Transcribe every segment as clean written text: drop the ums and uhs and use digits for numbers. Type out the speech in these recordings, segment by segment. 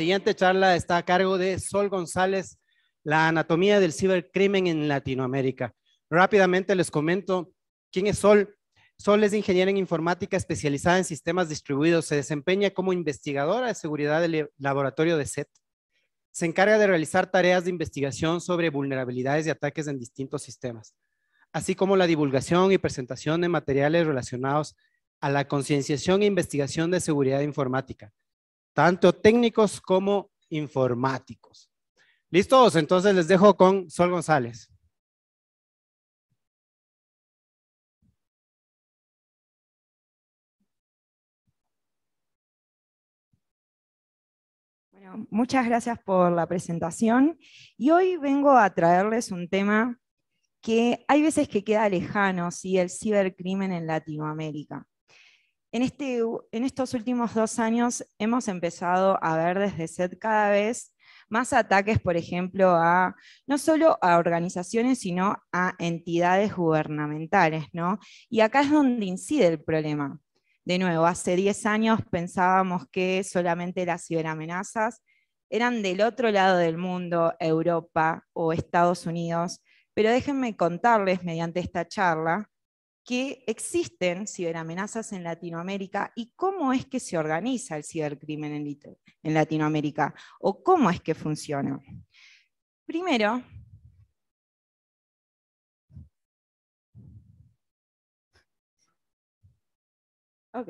siguiente charla está a cargo de Sol González, la anatomía del cibercrimen en Latinoamérica. Rápidamente les comento quién es Sol. Sol es ingeniera en informática especializada en sistemas distribuidos. Se desempeña como investigadora de seguridad del laboratorio de SET. Se encarga de realizar tareas de investigación sobre vulnerabilidades y ataques en distintos sistemas, así como la divulgación y presentación de materiales relacionados a la concienciación e investigación de seguridad informática, tanto técnicos como informáticos. ¿Listos? Entonces les dejo con Sol González. Bueno, muchas gracias por la presentación y hoy vengo a traerles un tema que hay veces que queda lejano, ¿sí? El cibercrimen en Latinoamérica. En estos últimos 2 años hemos empezado a ver desde SET cada vez más ataques, por ejemplo, no solo a organizaciones, sino a entidades gubernamentales, ¿no? Y acá es donde incide el problema. De nuevo, hace 10 años pensábamos que solamente las ciberamenazas eran del otro lado del mundo, Europa o Estados Unidos, pero déjenme contarles mediante esta charla que existen ciberamenazas en Latinoamérica y cómo es que se organiza el cibercrimen en Latinoamérica, o cómo es que funciona. Primero, ok.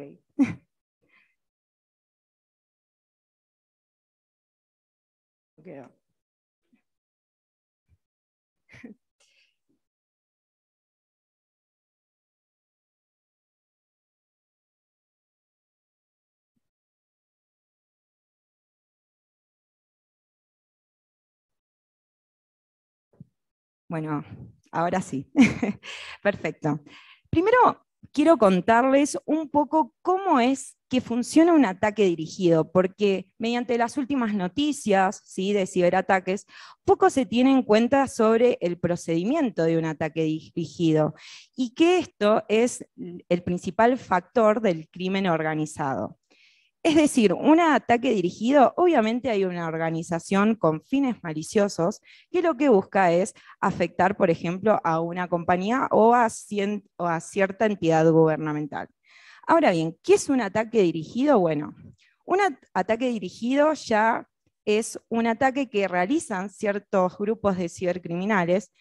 Okay. Bueno, ahora sí. Perfecto. Primero, quiero contarles un poco cómo es que funciona un ataque dirigido, porque mediante las últimas noticias, ¿sí?, de ciberataques, poco se tiene en cuenta sobre el procedimiento de un ataque dirigido, y que esto es el principal factor del crimen organizado. Es decir, un ataque dirigido, obviamente hay una organización con fines maliciosos que lo que busca es afectar, por ejemplo, a una compañía o a cierta entidad gubernamental. Ahora bien, ¿qué es un ataque dirigido? Bueno, un ataque dirigido ya es un ataque que realizan ciertos grupos de cibercriminales,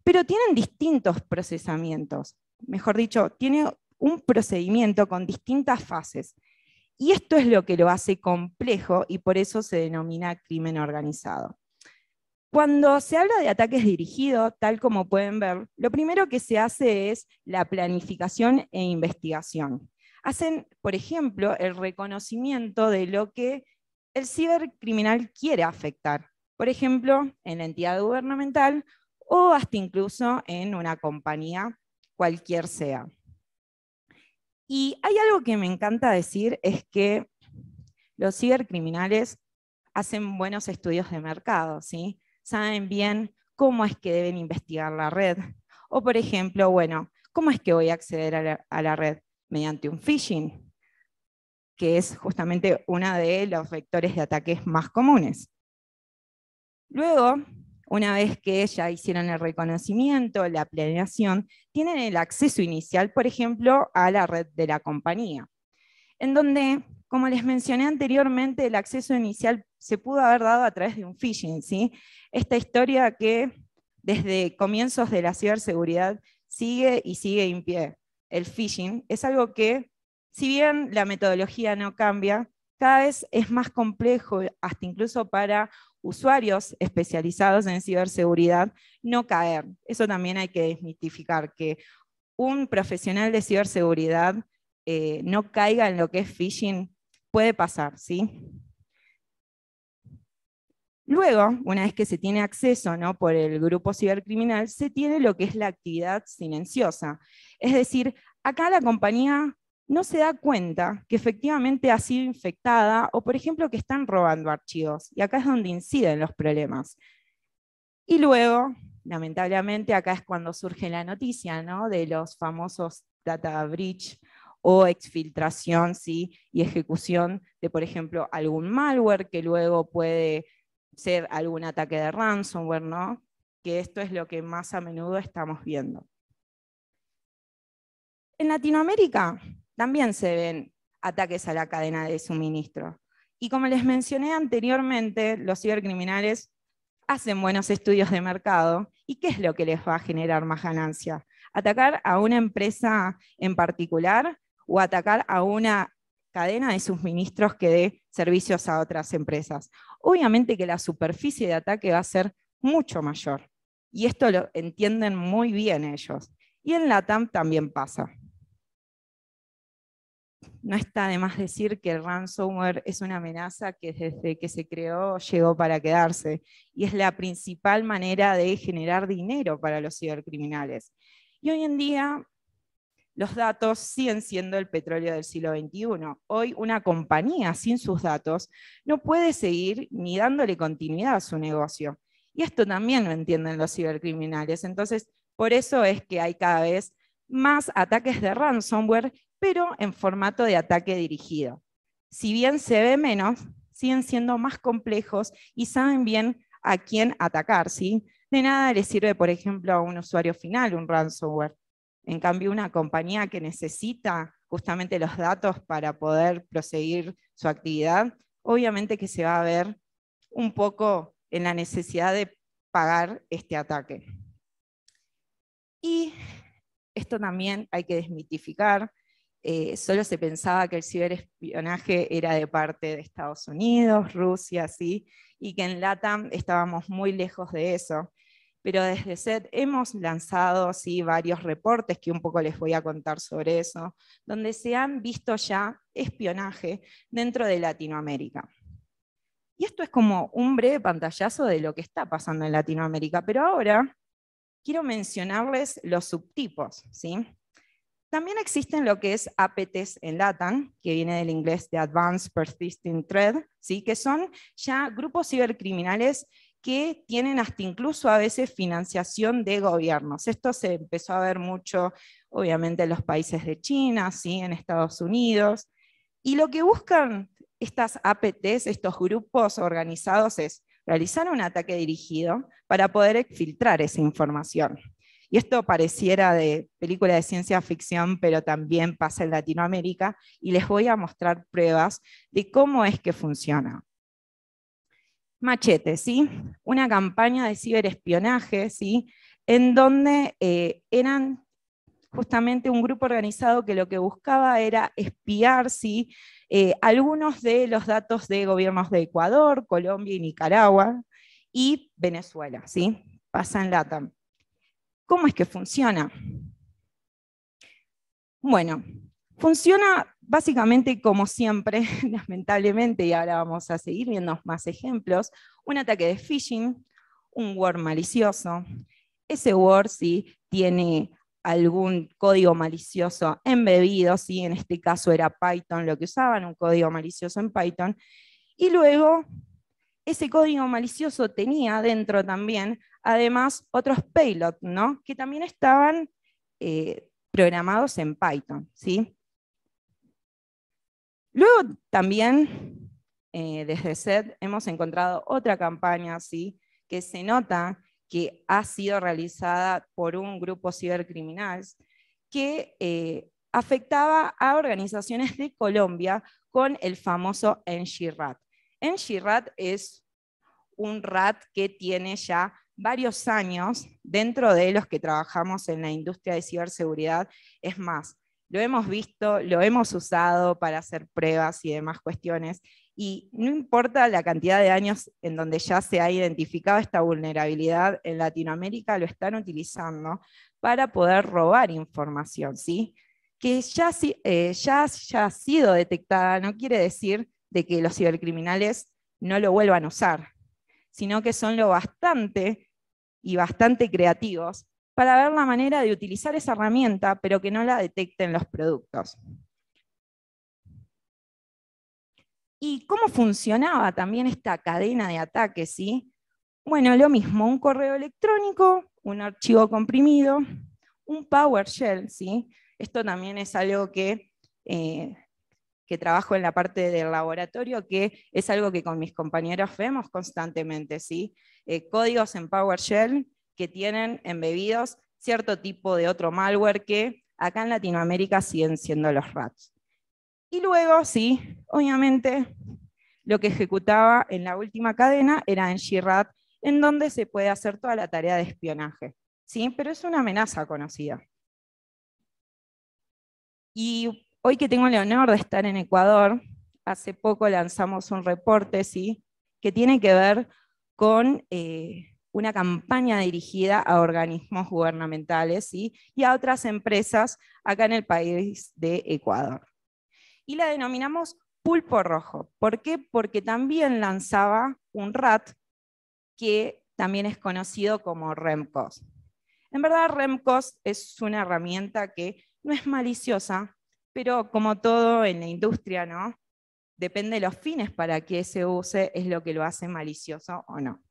pero tienen distintos procesamientos. Mejor dicho, tiene un procedimiento con distintas fases. Y esto es lo que lo hace complejo y por eso se denomina crimen organizado. Cuando se habla de ataques dirigidos, tal como pueden ver, lo primero que se hace es la planificación e investigación. Hacen, por ejemplo, el reconocimiento de lo que el cibercriminal quiere afectar. Por ejemplo, en la entidad gubernamental o hasta incluso en una compañía, cualquier sea. Y hay algo que me encanta decir, es que los cibercriminales hacen buenos estudios de mercado, ¿sí? Saben bien cómo es que deben investigar la red. O por ejemplo, bueno, ¿cómo es que voy a acceder a la red? Mediante un phishing, que es justamente uno de los vectores de ataques más comunes. Luego, una vez que ya hicieron el reconocimiento, la planeación, tienen el acceso inicial, por ejemplo, a la red de la compañía, en donde, como les mencioné anteriormente, el acceso inicial se pudo haber dado a través de un phishing, ¿sí? Esta historia que desde comienzos de la ciberseguridad sigue y sigue en pie. El phishing es algo que, si bien la metodología no cambia, cada vez es más complejo, hasta incluso para usuarios especializados en ciberseguridad, no caer. Eso también hay que desmitificar, que un profesional de ciberseguridad no caiga en lo que es phishing, puede pasar, ¿sí? Luego, una vez que se tiene acceso, ¿no?, por el grupo cibercriminal, se tiene lo que es la actividad silenciosa. Es decir, acá la compañía no se da cuenta que efectivamente ha sido infectada o, por ejemplo, que están robando archivos. Y acá es donde inciden los problemas. Y luego, lamentablemente, acá es cuando surge la noticia, ¿no?, de los famosos data breach o exfiltración, ¿sí? Y ejecución de, por ejemplo, algún malware que luego puede ser algún ataque de ransomware, ¿no? Que esto es lo que más a menudo estamos viendo. En Latinoamérica también se ven ataques a la cadena de suministro. Y como les mencioné anteriormente, los cibercriminales hacen buenos estudios de mercado. ¿Y qué es lo que les va a generar más ganancia? ¿Atacar a una empresa en particular o atacar a una cadena de suministros que dé servicios a otras empresas? Obviamente que la superficie de ataque va a ser mucho mayor. Y esto lo entienden muy bien ellos. Y en LATAM también pasa. No está de más decir que el ransomware es una amenaza que desde que se creó llegó para quedarse y es la principal manera de generar dinero para los cibercriminales. Y hoy en día los datos siguen siendo el petróleo del siglo XXI. Hoy una compañía sin sus datos no puede seguir ni dándole continuidad a su negocio. Y esto también lo entienden los cibercriminales. Entonces, por eso es que hay cada vez más ataques de ransomware, pero en formato de ataque dirigido. Si bien se ve menos, siguen siendo más complejos y saben bien a quién atacar, ¿sí? De nada les sirve, por ejemplo, a un usuario final un ransomware. En cambio, una compañía que necesita justamente los datos para poder proseguir su actividad, obviamente que se va a ver un poco en la necesidad de pagar este ataque. Y esto también hay que desmitificar. Solo se pensaba que el ciberespionaje era de parte de Estados Unidos, Rusia, ¿sí? Y que en LATAM estábamos muy lejos de eso. Pero desde SET hemos lanzado, ¿sí?, varios reportes que un poco les voy a contar sobre eso, donde se han visto ya espionaje dentro de Latinoamérica. Y esto es como un breve pantallazo de lo que está pasando en Latinoamérica, pero ahora quiero mencionarles los subtipos, ¿sí? También existen lo que es APTs en LATAM, que viene del inglés de Advanced Persistent Threat, ¿sí? Que son ya grupos cibercriminales que tienen hasta incluso a veces financiación de gobiernos. Esto se empezó a ver mucho, obviamente, en los países de China, ¿sí?, en Estados Unidos. Y lo que buscan estas APTs, estos grupos organizados, es realizar un ataque dirigido para poder exfiltrar esa información. Y esto pareciera de película de ciencia ficción, pero también pasa en Latinoamérica, y les voy a mostrar pruebas de cómo es que funciona. Machete, ¿sí? Una campaña de ciberespionaje, ¿sí?, en donde eran justamente un grupo organizado que lo que buscaba era espiar, ¿sí?, algunos de los datos de gobiernos de Ecuador, Colombia y Nicaragua, y Venezuela, ¿sí? Pasa en LATAM. ¿Cómo es que funciona? Bueno, funciona básicamente como siempre, lamentablemente, y ahora vamos a seguir viendo más ejemplos, un ataque de phishing, un Word malicioso. Ese Word, ¿sí?, tiene algún código malicioso embebido, ¿sí? En este caso era Python lo que usaban, un código malicioso en Python, y luego ese código malicioso tenía dentro también, además, otros payloads, ¿no?, que también estaban programados en Python, ¿sí? Luego también, desde SET, hemos encontrado otra campaña, ¿sí?, que se nota que ha sido realizada por un grupo cibercriminal que afectaba a organizaciones de Colombia con el famoso NGRAT. NGRAT es un RAT que tiene ya varios años dentro de los que trabajamos en la industria de ciberseguridad. Es más, lo hemos visto, lo hemos usado para hacer pruebas y demás cuestiones, y no importa la cantidad de años en donde ya se ha identificado esta vulnerabilidad en Latinoamérica, lo están utilizando para poder robar información, ¿sí? Que ya haya sido detectada no quiere decir de que los cibercriminales no lo vuelvan a usar, sino que son lo bastante creativos para ver la manera de utilizar esa herramienta, pero que no la detecten los productos. ¿Y cómo funcionaba también esta cadena de ataques, sí? Bueno, lo mismo, un correo electrónico, un archivo comprimido, un PowerShell, ¿sí? Esto también es algo que que trabajo en la parte del laboratorio, que es algo que con mis compañeros vemos constantemente, ¿sí? Códigos en PowerShell que tienen embebidos cierto tipo de otro malware que acá en Latinoamérica siguen siendo los rats. Y luego, sí, obviamente, lo que ejecutaba en la última cadena era en GRAT, en donde se puede hacer toda la tarea de espionaje, ¿sí? Pero es una amenaza conocida. Y hoy que tengo el honor de estar en Ecuador, hace poco lanzamos un reporte, ¿sí?, que tiene que ver con una campaña dirigida a organismos gubernamentales, ¿sí?, y a otras empresas acá en el país de Ecuador. Y la denominamos Pulpo Rojo. ¿Por qué? Porque también lanzaba un RAT que también es conocido como REMCOS. En verdad, REMCOS es una herramienta que no es maliciosa, pero como todo en la industria, ¿no?, depende de los fines para que se use, es lo que lo hace malicioso o no.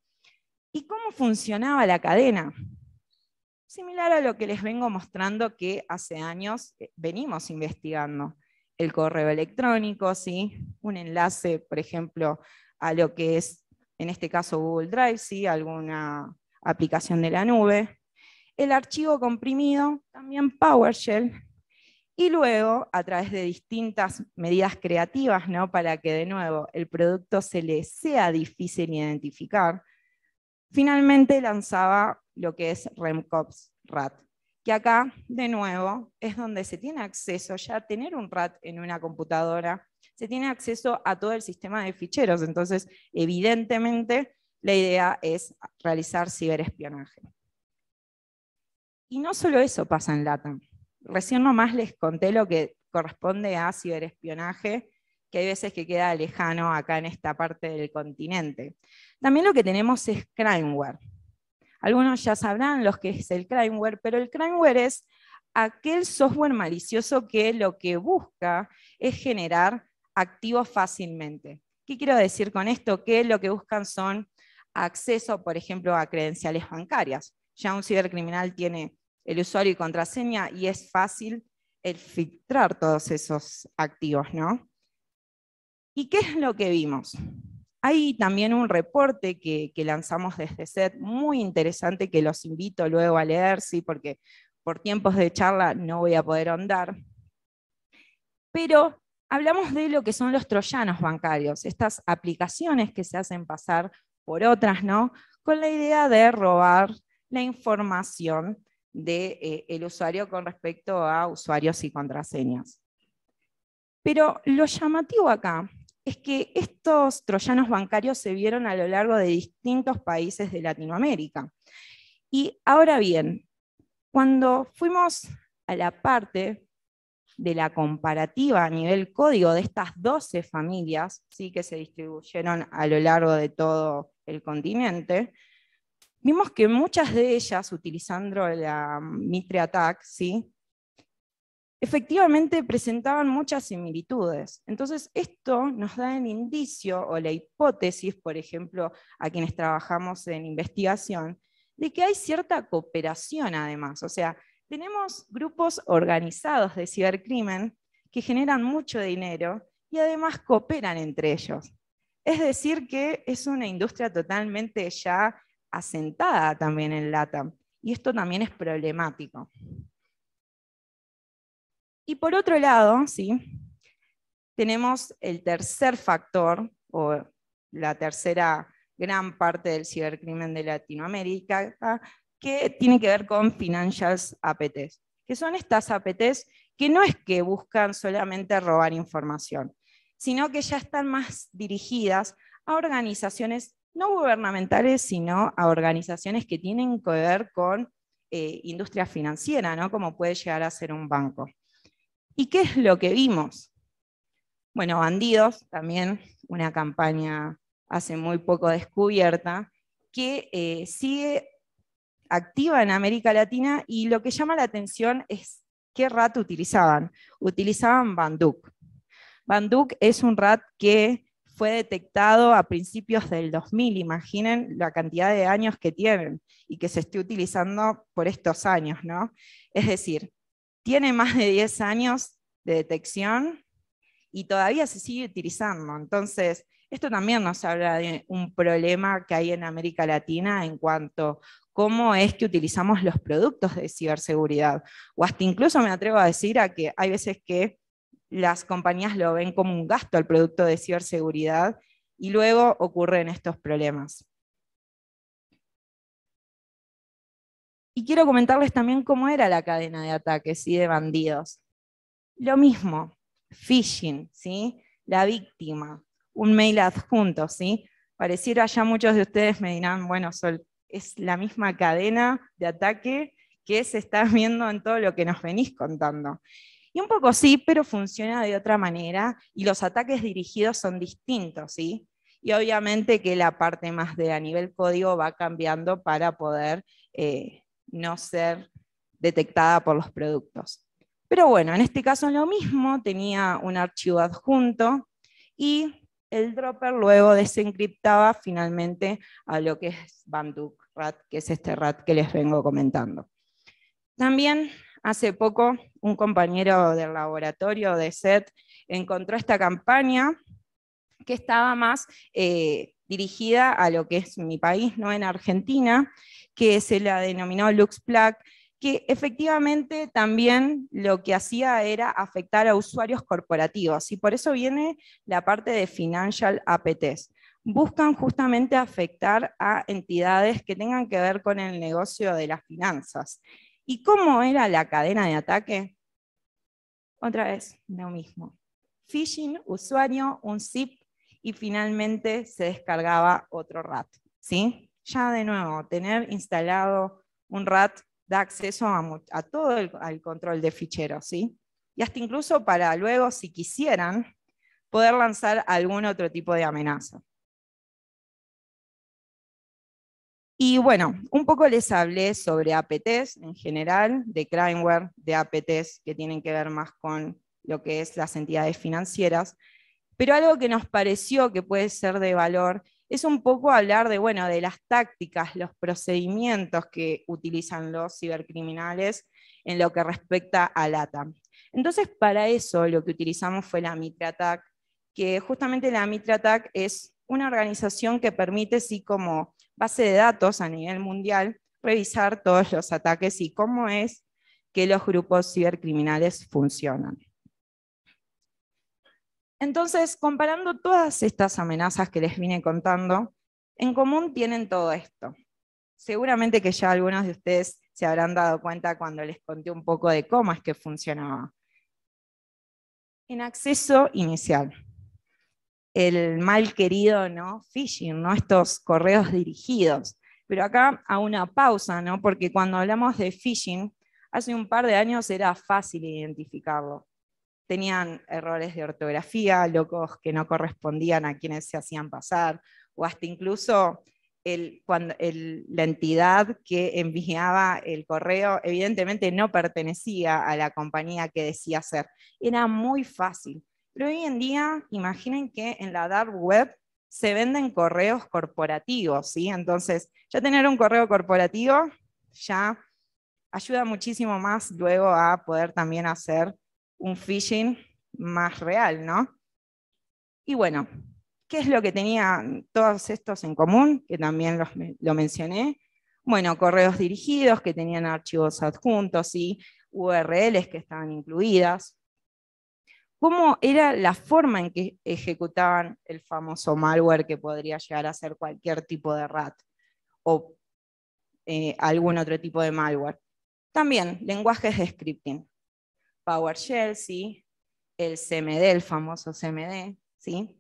¿Y cómo funcionaba la cadena? Similar a lo que les vengo mostrando que hace años venimos investigando. El correo electrónico, ¿sí?, un enlace, por ejemplo, a lo que es, en este caso, Google Drive, ¿sí?, alguna aplicación de la nube. El archivo comprimido, también PowerShell. Y luego, a través de distintas medidas creativas, ¿no?, para que de nuevo el producto se le sea difícil identificar, finalmente lanzaba lo que es REMCOS RAT, que acá, de nuevo, es donde se tiene acceso, ya tener un RAT en una computadora, se tiene acceso a todo el sistema de ficheros, entonces evidentemente la idea es realizar ciberespionaje. Y no solo eso pasa en LATAM. Recién nomás les conté lo que corresponde a ciberespionaje, que hay veces que queda lejano acá en esta parte del continente. También lo que tenemos es crimeware. Algunos ya sabrán lo que es el crimeware, pero el crimeware es aquel software malicioso que lo que busca es generar activos fácilmente. ¿Qué quiero decir con esto? Que lo que buscan son acceso, por ejemplo, a credenciales bancarias. Ya un cibercriminal tiene el usuario y contraseña y es fácil el filtrar todos esos activos, ¿no? ¿Y qué es lo que vimos? Hay también un reporte que lanzamos desde SET, muy interesante, que los invito luego a leer, ¿sí?, porque por tiempos de charla no voy a poder ahondar. Pero hablamos de lo que son los troyanos bancarios, estas aplicaciones que se hacen pasar por otras, ¿no?, con la idea de robar la información del usuario con respecto a usuarios y contraseñas. Pero lo llamativo acá es que estos troyanos bancarios se vieron a lo largo de distintos países de Latinoamérica. Y ahora bien, cuando fuimos a la parte de la comparativa a nivel código de estas 12 familias, ¿sí?, que se distribuyeron a lo largo de todo el continente, vimos que muchas de ellas, utilizando la Mitre Attack, ¿sí?, efectivamente presentaban muchas similitudes. Entonces, esto nos da el indicio o la hipótesis, por ejemplo, a quienes trabajamos en investigación, de que hay cierta cooperación además. O sea, tenemos grupos organizados de cibercrimen que generan mucho dinero y además cooperan entre ellos. Es decir, que es una industria totalmente ya asentada también en LATAM. Y esto también es problemático. Y por otro lado, ¿sí?, tenemos el tercer factor, o la tercera gran parte del cibercrimen de Latinoamérica, que tiene que ver con Financials APTs, que son estas APTs que no es que buscan solamente robar información, sino que ya están más dirigidas a organizaciones no gubernamentales, sino a organizaciones que tienen que ver con industria financiera, ¿no?, como puede llegar a ser un banco. ¿Y qué es lo que vimos? Bueno, Bandidos, también una campaña hace muy poco descubierta, que sigue activa en América Latina, y lo que llama la atención es qué RAT utilizaban. Utilizaban Banduk. Banduk es un RAT que fue detectado a principios del 2000, imaginen la cantidad de años que tienen, y que se esté utilizando por estos años, ¿no? Es decir, tiene más de 10 años de detección y todavía se sigue utilizando. Entonces, esto también nos habla de un problema que hay en América Latina en cuanto a cómo es que utilizamos los productos de ciberseguridad. O hasta incluso me atrevo a decir a que hay veces que las compañías lo ven como un gasto al producto de ciberseguridad y luego ocurren estos problemas. Y quiero comentarles también cómo era la cadena de ataques y de bandidos. Lo mismo, phishing, ¿sí? La víctima, un mail adjunto, ¿sí? Pareciera ya muchos de ustedes me dirán, bueno, Sol, es la misma cadena de ataque que se está viendo en todo lo que nos venís contando. Y un poco sí, pero funciona de otra manera y los ataques dirigidos son distintos, ¿sí? Y obviamente que la parte más de a nivel código va cambiando para poder no ser detectada por los productos. Pero bueno, en este caso lo mismo, tenía un archivo adjunto y el dropper luego desencriptaba finalmente a lo que es Banduc RAT, que es este RAT que les vengo comentando. También hace poco un compañero del laboratorio de SET encontró esta campaña que estaba más dirigida a lo que es mi país, no en Argentina, que se la denominó LuxPlac, que efectivamente también lo que hacía era afectar a usuarios corporativos, y por eso viene la parte de Financial APTs. Buscan justamente afectar a entidades que tengan que ver con el negocio de las finanzas. ¿Y cómo era la cadena de ataque? Otra vez, lo mismo. Phishing, usuario, un zip, y finalmente se descargaba otro RAT, ¿sí? Ya de nuevo, tener instalado un RAT da acceso a todo el control de ficheros, ¿sí? Y hasta incluso para luego, si quisieran, poder lanzar algún otro tipo de amenaza. Y bueno, un poco les hablé sobre APTs en general, de crimeware, de APTs que tienen que ver más con lo que es las entidades financieras, pero algo que nos pareció que puede ser de valor es un poco hablar de, bueno, de las tácticas, los procedimientos que utilizan los cibercriminales en lo que respecta a LATAM. Entonces, para eso lo que utilizamos fue la MitraTac, que justamente la MitraTac es una organización que permite, sí, como base de datos a nivel mundial, revisar todos los ataques y cómo es que los grupos cibercriminales funcionan. Entonces, comparando todas estas amenazas que les vine contando, en común tienen todo esto. Seguramente que ya algunos de ustedes se habrán dado cuenta cuando les conté un poco de cómo es que funcionaba. En acceso inicial, el mal querido, ¿no? Phishing, ¿no? Estos correos dirigidos. Pero acá a una pausa, ¿no? Porque cuando hablamos de phishing, hace un par de años era fácil identificarlo. Tenían errores de ortografía, locos que no correspondían a quienes se hacían pasar, o hasta incluso la entidad que enviaba el correo evidentemente no pertenecía a la compañía que decía ser. Era muy fácil. Pero hoy en día, imaginen que en la dark web se venden correos corporativos, ¿sí? Entonces, ya tener un correo corporativo ya ayuda muchísimo más luego a poder también hacer un phishing más real, ¿no? Y bueno, ¿qué es lo que tenían todos estos en común? Que también lo mencioné. Bueno, correos dirigidos que tenían archivos adjuntos y URLs que estaban incluidas. ¿Cómo era la forma en que ejecutaban el famoso malware que podría llegar a ser cualquier tipo de RAT o algún otro tipo de malware? También lenguajes de scripting. PowerShell, ¿sí? El CMD, el famoso CMD, ¿sí?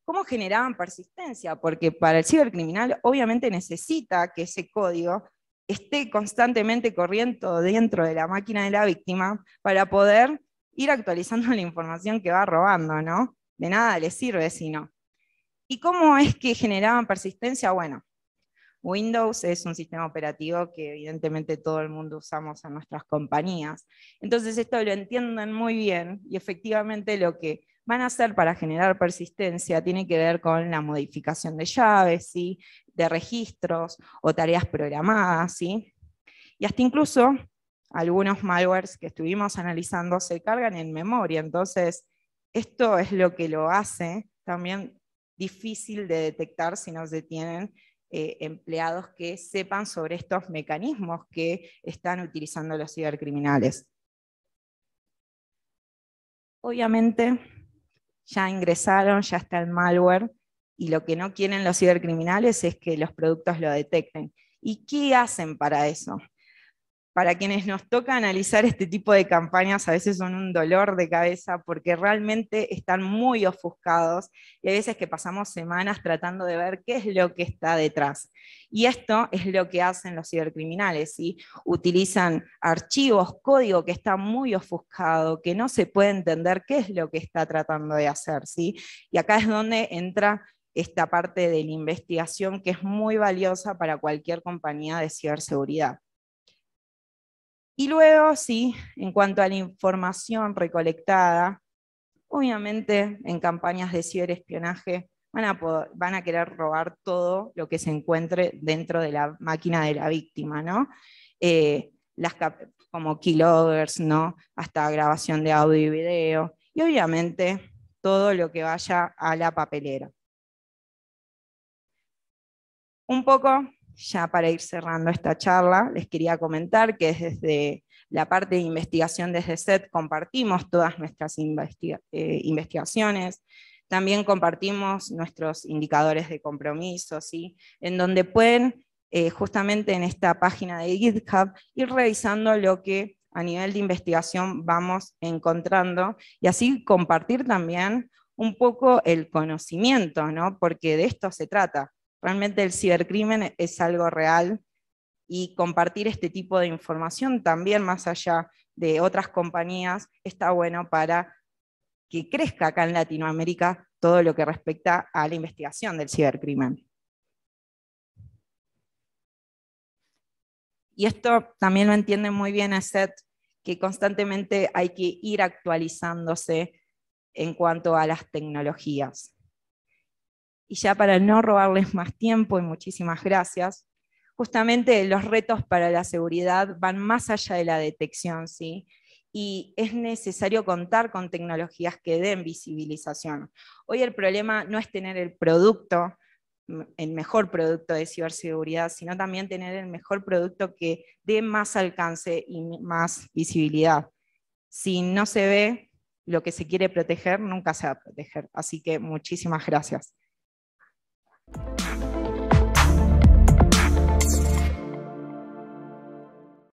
¿Cómo generaban persistencia? Porque para el cibercriminal obviamente necesita que ese código esté constantemente corriendo dentro de la máquina de la víctima para poder ir actualizando la información que va robando, ¿no? De nada le sirve si no. ¿Y cómo es que generaban persistencia? Bueno, Windows es un sistema operativo que evidentemente todo el mundo usamos en nuestras compañías. Entonces esto lo entienden muy bien y efectivamente lo que van a hacer para generar persistencia tiene que ver con la modificación de llaves, ¿sí? De registros o tareas programadas, ¿sí? Y hasta incluso algunos malwares que estuvimos analizando se cargan en memoria, entonces esto es lo que lo hace también difícil de detectar si no se tienen empleados que sepan sobre estos mecanismos que están utilizando los cibercriminales. Obviamente ya ingresaron, ya está el malware, y lo que no quieren los cibercriminales es que los productos lo detecten. ¿Y qué hacen para eso? Para quienes nos toca analizar este tipo de campañas, a veces son un dolor de cabeza porque realmente están muy ofuscados y hay veces que pasamos semanas tratando de ver qué es lo que está detrás. Y esto es lo que hacen los cibercriminales, ¿sí? Utilizan archivos, código que está muy ofuscado, que no se puede entender qué es lo que está tratando de hacer, ¿sí? Y acá es donde entra esta parte de la investigación que es muy valiosa para cualquier compañía de ciberseguridad. Y luego, sí, en cuanto a la información recolectada, obviamente en campañas de ciberespionaje van a querer robar todo lo que se encuentre dentro de la máquina de la víctima, ¿no? Como keyloggers, ¿no? Hasta grabación de audio y video, y obviamente todo lo que vaya a la papelera. Un poco, ya para ir cerrando esta charla, les quería comentar que desde la parte de investigación desde SET compartimos todas nuestras investigaciones, también compartimos nuestros indicadores de compromiso, ¿sí? En donde pueden, justamente en esta página de GitHub, ir revisando lo que a nivel de investigación vamos encontrando, y así compartir también un poco el conocimiento, ¿no? Porque de esto se trata. Realmente el cibercrimen es algo real, y compartir este tipo de información también más allá de otras compañías está bueno para que crezca acá en Latinoamérica todo lo que respecta a la investigación del cibercrimen. Y esto también lo entiende muy bien ESET, que constantemente hay que ir actualizándose en cuanto a las tecnologías. Y ya para no robarles más tiempo, y muchísimas gracias, justamente los retos para la seguridad van más allá de la detección, ¿sí? Y es necesario contar con tecnologías que den visibilización. Hoy el problema no es tener el producto, el mejor producto de ciberseguridad, sino también tener el mejor producto que dé más alcance y más visibilidad. Si no se ve lo que se quiere proteger, nunca se va a proteger. Así que muchísimas gracias.